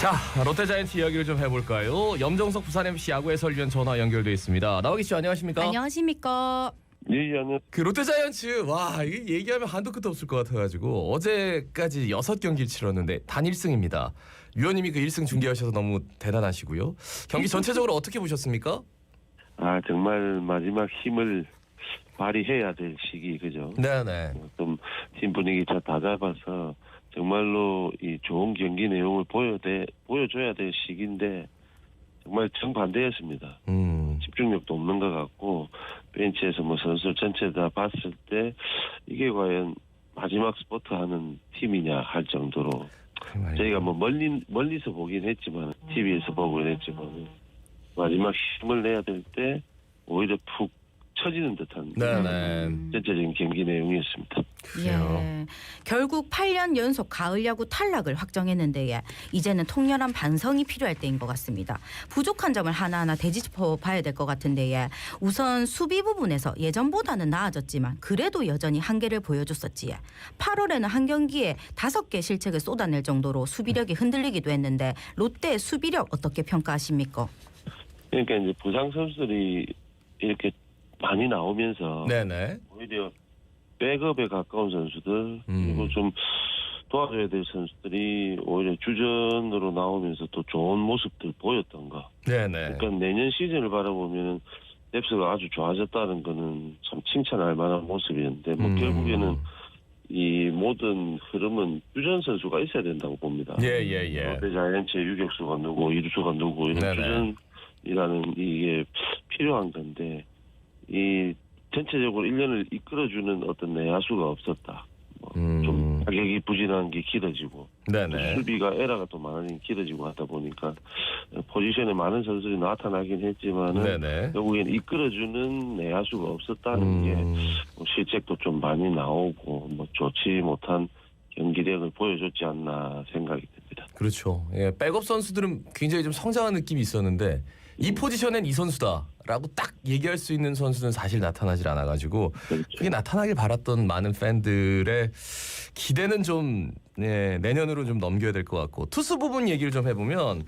자, 롯데자이언츠 이야기를 좀 해볼까요? 염정석 부산 MC 야구 해설위원 전화 연결돼 있습니다. 나와 계시죠? 안녕하십니까? 안녕하십니까? 네, 안녕. 그 롯데자이언츠 와 이게 얘기하면 한도 끝도 없을 것 같아가지고 어제까지 6경기를 치렀는데 단 1승입니다. 위원님이 그 1승 중계하셔서 너무 대단하시고요. 경기 전체적으로 어떻게 보셨습니까? 정말 마지막 힘을 발휘해야 될 시기, 그죠? 네네. 좀 팀 분위기 다 잡아서 정말로 이 좋은 경기 내용을 보여줘야 될 시기인데 정말 정반대였습니다. 집중력도 없는 것 같고 벤치에서 뭐 선수 전체 다 봤을 때 이게 과연 마지막 스포트 하는 팀이냐 할 정도로 저희가 뭐 멀리서 보긴 했지만 TV에서 보긴 했지만 마지막 힘을 내야 될 때 오히려 푹 처지는 듯한 전체적인 경기 내용이었습니다. 예. 결국 8년 연속 가을 야구 탈락을 확정했는데 이제는 통렬한 반성이 필요할 때인 것 같습니다. 부족한 점을 하나하나 되짚어 봐야 될 것 같은데 우선 수비 부분에서 예전보다는 나아졌지만 그래도 여전히 한계를 보여줬었지. 8월에는 한 경기에 5개 실책을 쏟아낼 정도로 수비력이 흔들리기도 했는데 롯데의 수비력 어떻게 평가하십니까? 그러니까 이제 부상 선수들이 이렇게 많이 나오면서 네네. 오히려 백업에 가까운 선수들 그리고 좀 도와줘야 될 선수들이 오히려 주전으로 나오면서 또 좋은 모습들 보였던 거. 네네. 그러니까 내년 시즌을 바라보면은 뎁스가 아주 좋아졌다는 거는 참 칭찬할 만한 모습이었는데 뭐 결국에는 이 모든 흐름은 주전 선수가 있어야 된다고 봅니다. 예예예. 롯데 자이언츠의 유격수가 누구, 이루수가 누구 이런 네네. 주전이라는 이게 필요한 건데 이 전체적으로 1년을 이끌어주는 어떤 내야수가 없었다. 좀 가격이 부진한 게 길어지고 네네. 수비가 에러가 또 많으니 길어지고 하다 보니까 포지션에 많은 선수들이 나타나긴 했지만은 네네. 결국엔 이끌어주는 내야수가 없었다는 게 실책도 좀 많이 나오고 뭐 좋지 못한 경기력을 보여줬지 않나 생각이 듭니다. 그렇죠. 예, 백업 선수들은 굉장히 좀 성장한 느낌이 있었는데 이 포지션엔 이 선수다라고 딱 얘기할 수 있는 선수는 사실 나타나질 않아가지고 그게 나타나길 바랐던 많은 팬들의 기대는 좀 내년으로 좀 넘겨야 될 것 같고 투수 부분 얘기를 좀 해보면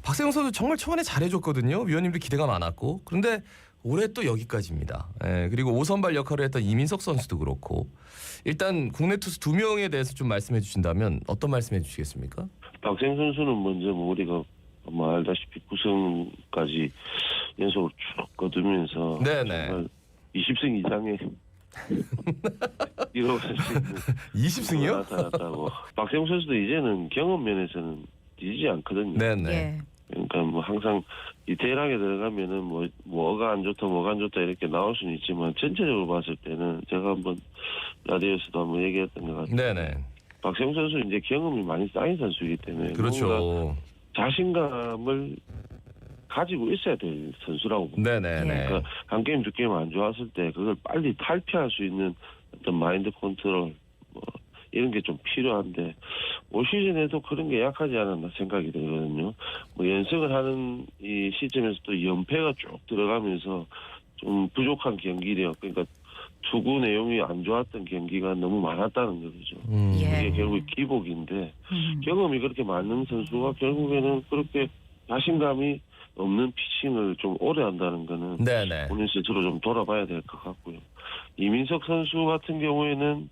박세웅 선수 정말 초반에 잘해줬거든요. 위원님도 기대가 많았고 그런데 올해 또 여기까지입니다. 그리고 5선발 역할을 했던 이민석 선수도 그렇고 일단 국내 투수 2명에 대해서 좀 말씀해 주신다면 어떤 말씀해 주시겠습니까? 박세웅 선수는 먼저 뭐 우리가 뭐 알다시피 9승까지 연속으로 쭉 거두면서 네네. 20승 이상의 이뤄갈 수 있는 20승이요? 나타났다고. 박세웅 선수도 이제는 경험 면에서는 뒤지지 않거든요. 네네. 예. 그러니까 뭐 항상 디테일하게 들어가면은 뭐가 안 좋다 뭐가 안 좋다 이렇게 나올 수는 있지만 전체적으로 봤을 때는 제가 한번 라디오에서도 한번 얘기했던 것 같아요. 네네. 박세웅 선수 이제 경험이 많이 쌓인 선수이기 때문에 그렇죠. 자신감을 가지고 있어야 될 선수라고 봅니다. 네네네. 그러니까 한 게임 두 게임 안 좋았을 때 그걸 빨리 탈피할 수 있는 어떤 마인드 컨트롤 뭐 이런 게 좀 필요한데 올 시즌에도 그런 게 약하지 않았나 생각이 들거든요. 뭐 연승을 하는 이 시점에서 또 연패가 쭉 들어가면서 좀 부족한 경기력 그러니까 투구 내용이 안 좋았던 경기가 너무 많았다는 거죠. 예. 이게 결국 기복인데 경험이 그렇게 많은 선수가 결국에는 그렇게 자신감이 없는 피칭을 좀 오래 한다는 거는 네네. 본인 스스로 좀 돌아봐야 될 것 같고요. 이민석 선수 같은 경우에는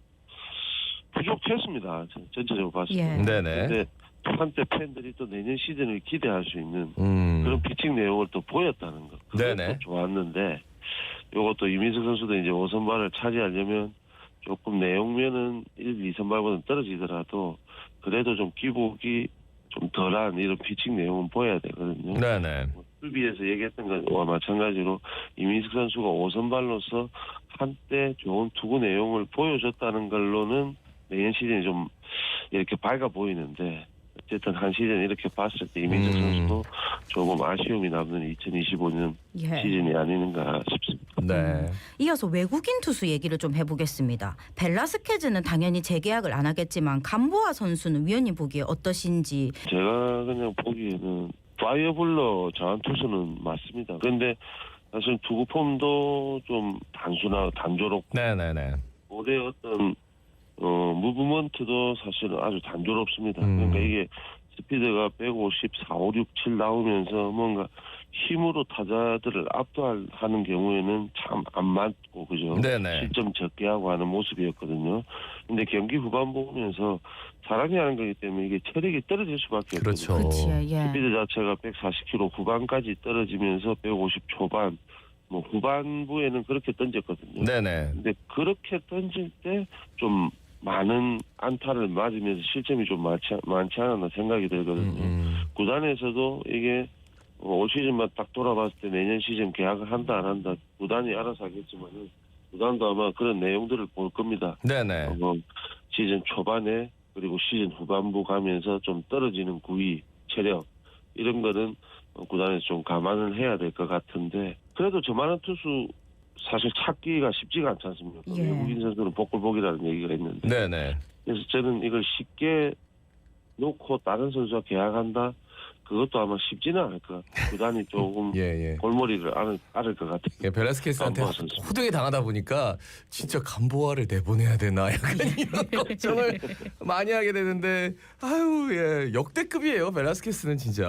부족했습니다. 전체적으로 봤을 때. 예. 네네. 근데 한때 팬들이 또 내년 시즌을 기대할 수 있는 그런 피칭 내용을 또 보였다는 것. 네네. 그것도 좋았는데 요것도 이민석 선수도 이제 5선발을 차지하려면 조금 내용면은 1, 2선발보다는 떨어지더라도 그래도 좀 기복이 좀 덜한 이런 피칭 내용은 보여야 되거든요. 네네. 수비에서 얘기했던 것과 마찬가지로 이민석 선수가 5선발로서 한때 좋은 투구 내용을 보여줬다는 걸로는 내년 시즌이 좀 이렇게 밝아 보이는데 어쨌든 한 시즌 이렇게 봤을 때 이민석 선수도 조금 아쉬움이 남는 2025년 예. 시즌이 아닌가 싶습니다. 네. 이어서 외국인 투수 얘기를 좀 해보겠습니다. 벨라스케즈는 당연히 재계약을 안 하겠지만 감보아 선수는 위원님 보기에 어떠신지. 제가 그냥 보기에는 파이어블러 자완 투수는 맞습니다. 그런데 사실 투구 폼도 좀 단조롭고 네네네. 올해 어떤 무브먼트도 사실은 아주 단조롭습니다. 그러니까 이게 스피드가 154, 5, 6, 7 나오면서 뭔가 힘으로 타자들을 압도하는 경우에는 참 안 맞고 그죠? 네네. 실점 적게 하고 하는 모습이었거든요. 근데 경기 후반부 보면서 사람이 하는 거기 때문에 이게 체력이 떨어질 수밖에 그렇죠. 없거든요. 그렇지. 예. 스피드 자체가 140km 후반까지 떨어지면서 150 초반 뭐 후반부에는 그렇게 던졌거든요. 네네. 근데 그렇게 던질 때 좀 많은 안타를 맞으면서 실점이 좀 많지 않았나 생각이 들거든요. 구단에서도 이게 올 시즌만 딱 돌아봤을 때 내년 시즌 계약을 한다 안 한다 구단이 알아서 하겠지만은 구단도 아마 그런 내용들을 볼 겁니다. 네네. 시즌 초반에 그리고 시즌 후반부 가면서 좀 떨어지는 구위, 체력 이런 거는 구단에서 좀 감안을 해야 될 것 같은데 그래도 저만한 투수 사실 찾기가 쉽지가 않지 않습니까? 예. 외국인 선수는 복불복이라는 얘기가 있는데 네네. 그래서 저는 이걸 쉽게 놓고 다른 선수와 계약한다 그것도 아마 쉽지는 않을 것 같아요. 구단이 조금 예. 골머리를 앓을 것 같아요. 예, 벨라스케스한테 감보아 선수. 호되게 당하다 보니까 진짜 감보아를 내보내야 되나 약간 이런 걱정을 많이 하게 되는데 아유 예 역대급이에요 벨라스케스는 진짜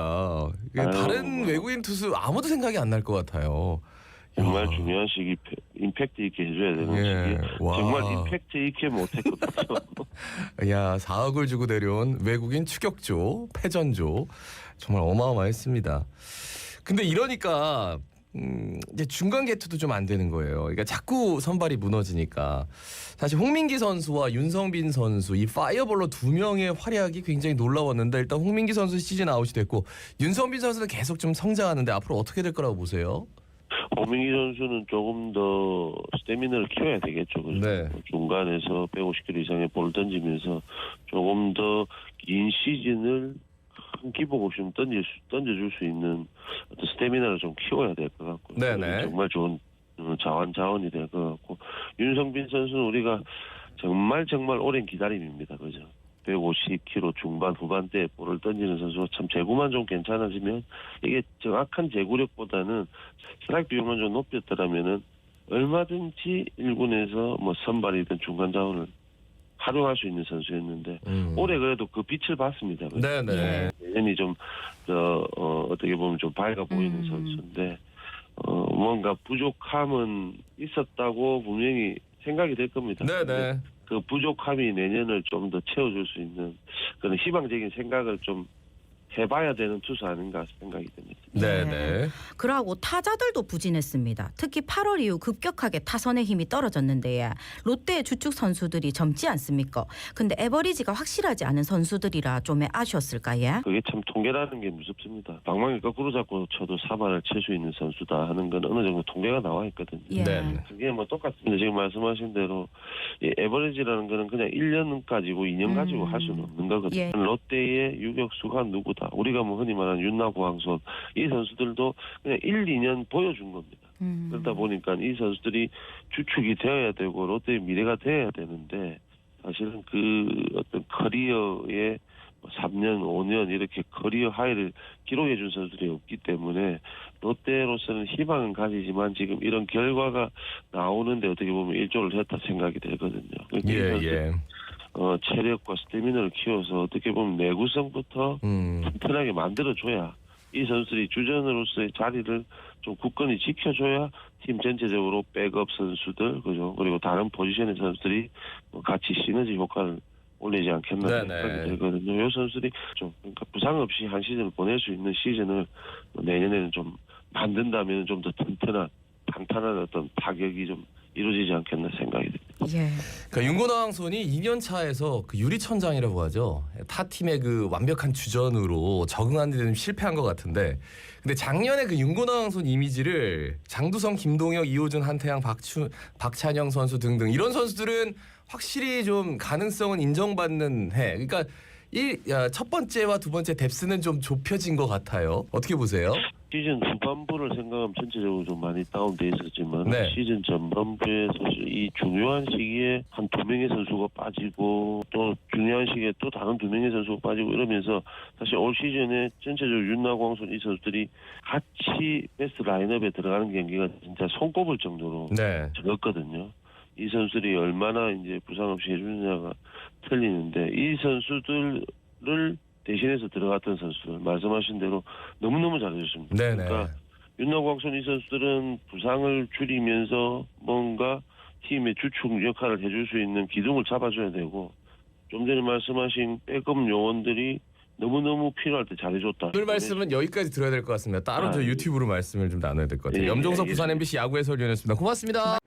아유, 다른 외국인 투수 아무도 생각이 안 날 것 같아요. 정말 야. 중요한 시기 임팩트 있게 해줘야 되는 예. 시기 와. 정말 임팩트 있게 못했거든요. 야 4억을 주고 데려온 외국인 추격조 패전조 정말 어마어마했습니다. 근데 이러니까 이제 중간 개투도 좀 안 되는 거예요. 그러니까 자꾸 선발이 무너지니까 사실 홍민기 선수와 윤성빈 선수 이 파이어볼로 두 명의 활약이 굉장히 놀라웠는데 일단 홍민기 선수 시즌 아웃이 됐고 윤성빈 선수는 계속 좀 성장하는데 앞으로 어떻게 될 거라고 보세요? 오민기 선수는 조금 더 스태미너를 키워야 되겠죠. 그죠? 네. 중간에서 150km 이상의 볼을 던지면서 조금 더 긴 시즌을 큰 기복 없이 던져줄 수 있는 어떤 스태미너를 좀 키워야 될 것 같고요. 네네. 정말 좋은 자원이 될 것 같고 윤성빈 선수는 우리가 정말 오랜 기다림입니다. 그죠? 150km 중반 후반대에 볼을 던지는 선수가 참 제구만 좀 괜찮아지면 이게 정확한 제구력보다는 스트라이크 비율만 좀 높였더라면은 얼마든지 1군에서 뭐 선발이든 중간 자원을 활용할 수 있는 선수였는데 올해 그래도 그 빛을 봤습니다. 네네. 내년이 좀 어떻게 보면 좀 밝아 보이는 선수인데 뭔가 부족함은 있었다고 분명히 생각이 될 겁니다. 네네. 그 부족함이 내년을 좀 더 채워줄 수 있는 그런 희망적인 생각을 좀 해봐야 되는 투수 아닌가 생각이 듭니다. 네네. 그러고 타자들도 부진했습니다. 특히 8월 이후 급격하게 타선의 힘이 떨어졌는데 롯데의 주축 선수들이 젊지 않습니까? 근데 에버리지가 확실하지 않은 선수들이라 좀 아쉬웠을까요? 그게 참 통계라는 게 무섭습니다. 방망이 거꾸로 잡고 쳐도 3할을 칠 수 있는 선수다 하는 건 어느 정도 통계가 나와 있거든요. 예. 네. 그게 뭐 똑같습니다. 지금 말씀하신 대로 이 에버리지라는 거는 그냥 1년 가지고 2년 가지고 할 수는 없는 거거든요. 예. 롯데의 유격수가 누구다. 우리가 뭐 흔히 말하는 윤나고 황선 이 선수들도 그냥 1, 2년 보여준 겁니다. 그러다 보니까 이 선수들이 주축이 되어야 되고 롯데의 미래가 되어야 되는데 사실은 그 어떤 커리어의 3년, 5년 이렇게 커리어 하이를 기록해 준 선수들이 없기 때문에 롯데로서는 희망은 가지지만 지금 이런 결과가 나오는데 어떻게 보면 일조를 했다 생각이 되거든요. 예. 체력과 스태미너를 키워서 어떻게 보면 내구성부터 튼튼하게 만들어줘야 이 선수들이 주전으로서의 자리를 좀 굳건히 지켜줘야 팀 전체적으로 백업 선수들 그죠 그리고 다른 포지션의 선수들이 같이 시너지 효과를 올리지 않겠나 생각이 들거든요. 이 선수들이 좀 그러니까 부상 없이 한 시즌을 보낼 수 있는 시즌을 내년에는 좀 만든다면 좀 더 튼튼한 탄탄한 어떤 타격이 좀 이루어지지 않겠나 생각이 듭니다. 예. 그러니까 윤건왕손이 2년 차에서 그 유리천장이라고 하죠. 타 팀의 그 완벽한 주전으로 적응하는 데는 실패한 것 같은데, 근데 작년에 그 윤건왕손 이미지를 장두성, 김동혁, 이호준, 한태양, 박찬영 선수 등등 이런 선수들은 확실히 좀 가능성은 인정받는 해. 그러니까 첫 번째와 두 번째 뎁스는 좀 좁혀진 것 같아요. 어떻게 보세요? 시즌 후반부를 생각하면 전체적으로 좀 많이 다운돼 있었지만 네. 시즌 전반부에 사실 이 중요한 시기에 한 2명의 선수가 빠지고 또 중요한 시기에 또 다른 2명의 선수가 빠지고 이러면서 사실 올 시즌에 전체적으로 윤나고 황선 이 선수들이 같이 베스트 라인업에 들어가는 경기가 진짜 손꼽을 정도로 네. 적었거든요. 이 선수들이 얼마나 이제 부상 없이 해주느냐가 틀리는데 이 선수들을 대신해서 들어갔던 선수들 말씀하신 대로 너무너무 잘해줬습니다. 네네. 그러니까 윤나고 광선 이 선수들은 부상을 줄이면서 뭔가 팀의 주축 역할을 해줄 수 있는 기둥을 잡아줘야 되고 좀 전에 말씀하신 백업 요원들이 너무너무 필요할 때 잘해줬다. 오늘 말씀은 여기까지 들어야 될 것 같습니다. 따로 저 예. 유튜브로 말씀을 좀 나눠야 될 것 같아요. 예, 염종석 알겠습니다. 부산 MBC 야구 해설위원이었습니다. 고맙습니다.